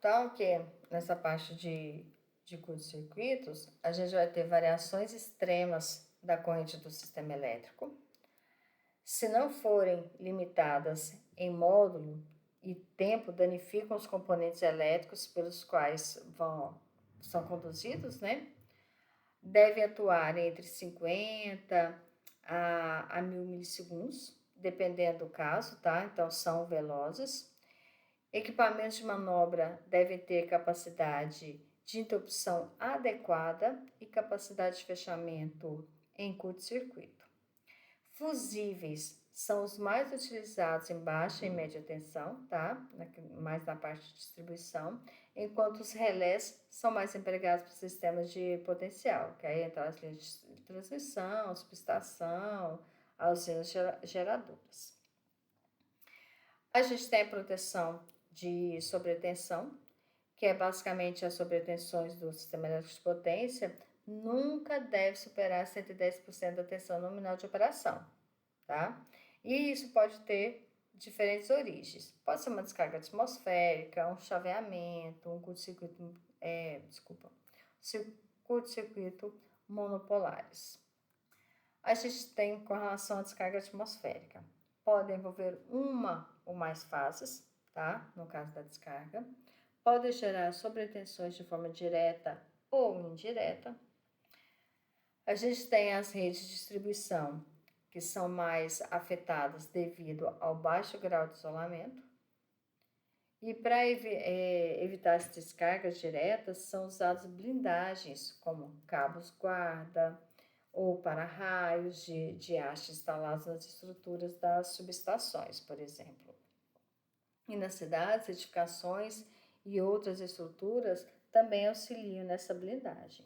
Então, que nessa parte de curtos-circuitos, a gente vai ter variações extremas da corrente do sistema elétrico. Se não forem limitadas em módulo e tempo, danificam os componentes elétricos pelos quais são conduzidos, né? Deve atuar entre 50 a 1000 milissegundos, dependendo do caso, tá? Então, são velozes. Equipamentos de manobra devem ter capacidade de interrupção adequada e capacidade de fechamento em curto-circuito. Fusíveis são os mais utilizados em baixa e média tensão, tá? Mais na parte de distribuição, enquanto os relés são mais empregados para sistemas de potencial, que aí entra as linhas de transmissão, subestação, as usinas geradoras. A gente tem a proteção de sobretensão, que é basicamente as sobretensões do sistema elétrico de potência, nunca deve superar 110% da tensão nominal de operação, tá? E isso pode ter diferentes origens. Pode ser uma descarga atmosférica, um chaveamento, um curto-circuito, curto-circuito monopolares. A gente tem com relação à descarga atmosférica. Pode envolver uma ou mais fases, tá? No caso da descarga. Pode gerar sobretensões de forma direta ou indireta. A gente tem as redes de distribuição, que são mais afetadas devido ao baixo grau de isolamento. E para evitar as descargas diretas, são usadas blindagens, como cabos guarda ou para-raios de haste instalados nas estruturas das subestações, por exemplo. E nas cidades, edificações e outras estruturas também auxiliam nessa blindagem.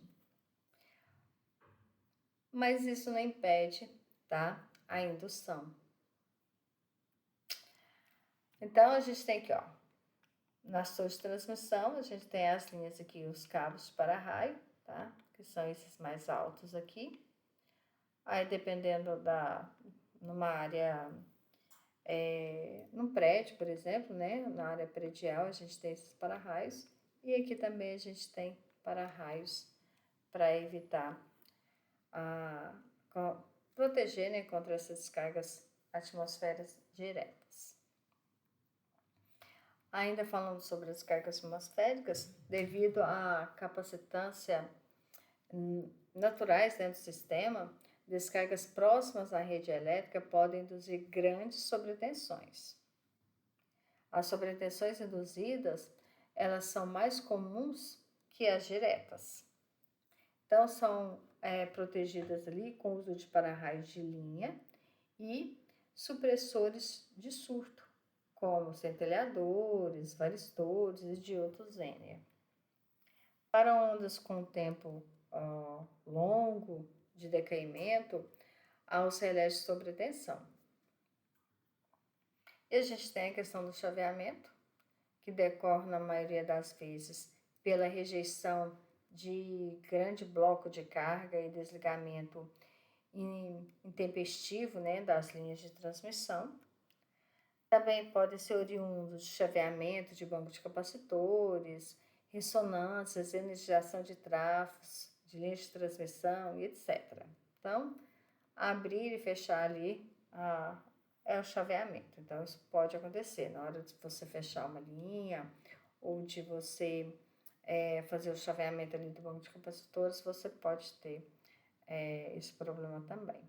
Mas isso não impede, tá, a indução. Então, a gente tem aqui, ó, nas torres de transmissão, a gente tem as linhas aqui, os cabos de para-raio, tá, que são esses mais altos aqui. Aí, dependendo numa área, num prédio, por exemplo, né, na área predial, a gente tem esses para-raios. E aqui também a gente tem para-raios para evitar, proteger, né, contra essas descargas atmosféricas diretas. Ainda falando sobre as descargas atmosféricas, devido à capacitância naturais dentro do sistema, descargas próximas à rede elétrica podem induzir grandes sobretensões. As sobretensões induzidas, elas são mais comuns que as diretas. Então, são protegidas ali com o uso de para-raios de linha e supressores de surto, como centelhadores, varistores e de outros N. Para ondas com tempo longo de decaimento, há os relés de sobretensão. E a gente tem a questão do chaveamento, que decorre na maioria das vezes pela rejeição de grande bloco de carga e desligamento intempestivo, né, das linhas de transmissão. Também pode ser oriundo de chaveamento de banco de capacitores, ressonâncias, energização de trafos, de linhas de transmissão e etc. Então, abrir e fechar ali é o chaveamento. Então, isso pode acontecer na hora de você fechar uma linha ou de você fazer o chaveamento ali do banco de capacitores, você pode ter esse problema também.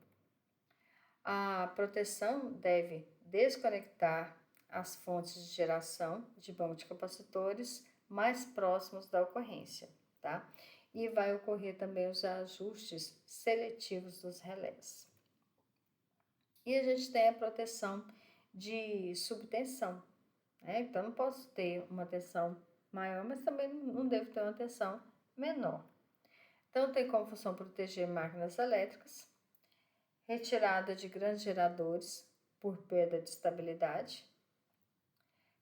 A proteção deve desconectar as fontes de geração de banco de capacitores mais próximos da ocorrência, tá? E vai ocorrer também os ajustes seletivos dos relés. E a gente tem a proteção de subtensão, né? Então, não posso ter uma tensão maior, mas também não devo ter uma tensão menor. Então, tem como função proteger máquinas elétricas, retirada de grandes geradores por perda de estabilidade.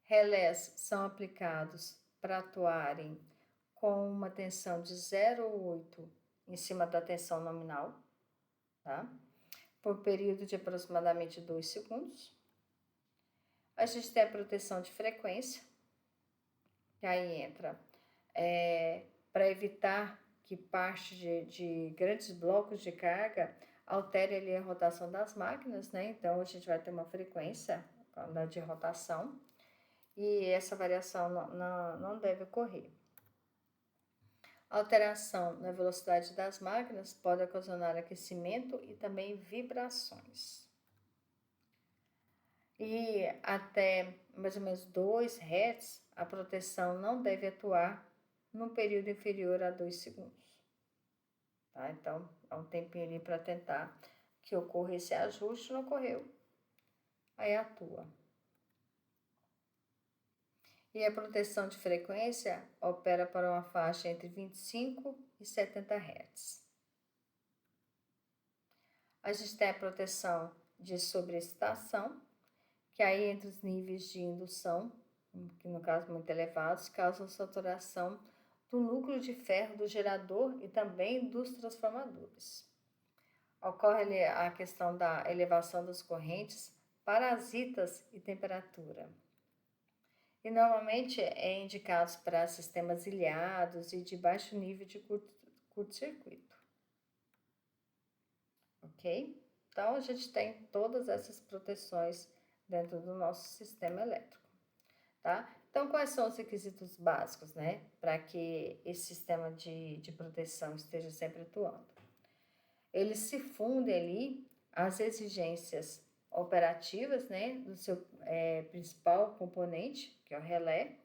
Relés são aplicados para atuarem com uma tensão de 0,8 em cima da tensão nominal, tá? Por período de aproximadamente 2 segundos. A gente tem a proteção de frequência, que aí entra para evitar que parte de grandes blocos de carga altere ali a rotação das máquinas, né? Então, a gente vai ter uma frequência de rotação e essa variação não deve ocorrer. Alteração na velocidade das máquinas pode ocasionar aquecimento e também vibrações. E até mais ou menos 2 Hz, a proteção não deve atuar num período inferior a 2 segundos. Tá? Então, há um tempinho ali para tentar que ocorra esse ajuste, não ocorreu, aí atua. E a proteção de frequência opera para uma faixa entre 25 e 70 Hz. A gente tem a proteção de sobreexcitação, que aí entre os níveis de indução, que no caso muito elevados, causam saturação do núcleo de ferro do gerador e também dos transformadores. Ocorre a questão da elevação das correntes, parasitas e temperatura. E normalmente é indicado para sistemas ilhados e de baixo nível de curto-circuito. Ok? Então, a gente tem todas essas proteções dentro do nosso sistema elétrico, tá? Então, quais são os requisitos básicos, né, para que esse sistema de proteção esteja sempre atuando? Eles se fundem ali às exigências operativas, né, do seu principal componente, que é o relé,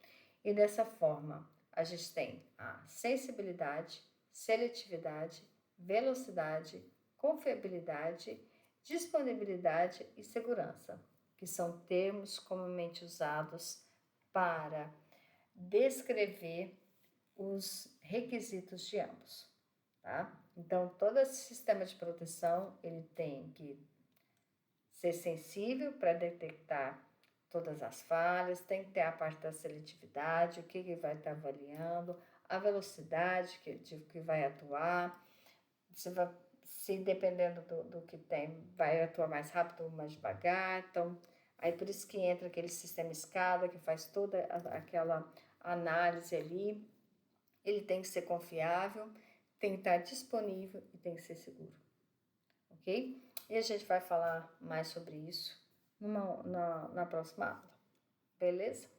e dessa forma a gente tem a sensibilidade, seletividade, velocidade, confiabilidade, disponibilidade e segurança, que são termos comumente usados para descrever os requisitos de ambos, tá? Então, todo esse sistema de proteção, ele tem que ser sensível para detectar todas as falhas, tem que ter a parte da seletividade, o que ele vai estar avaliando, a velocidade que vai atuar, se dependendo do que tem, vai atuar mais rápido ou mais devagar. Então, aí por isso que entra aquele sistema escada que faz toda aquela análise ali. Ele tem que ser confiável, tem que estar disponível e tem que ser seguro, ok? E a gente vai falar mais sobre isso na próxima aula, beleza?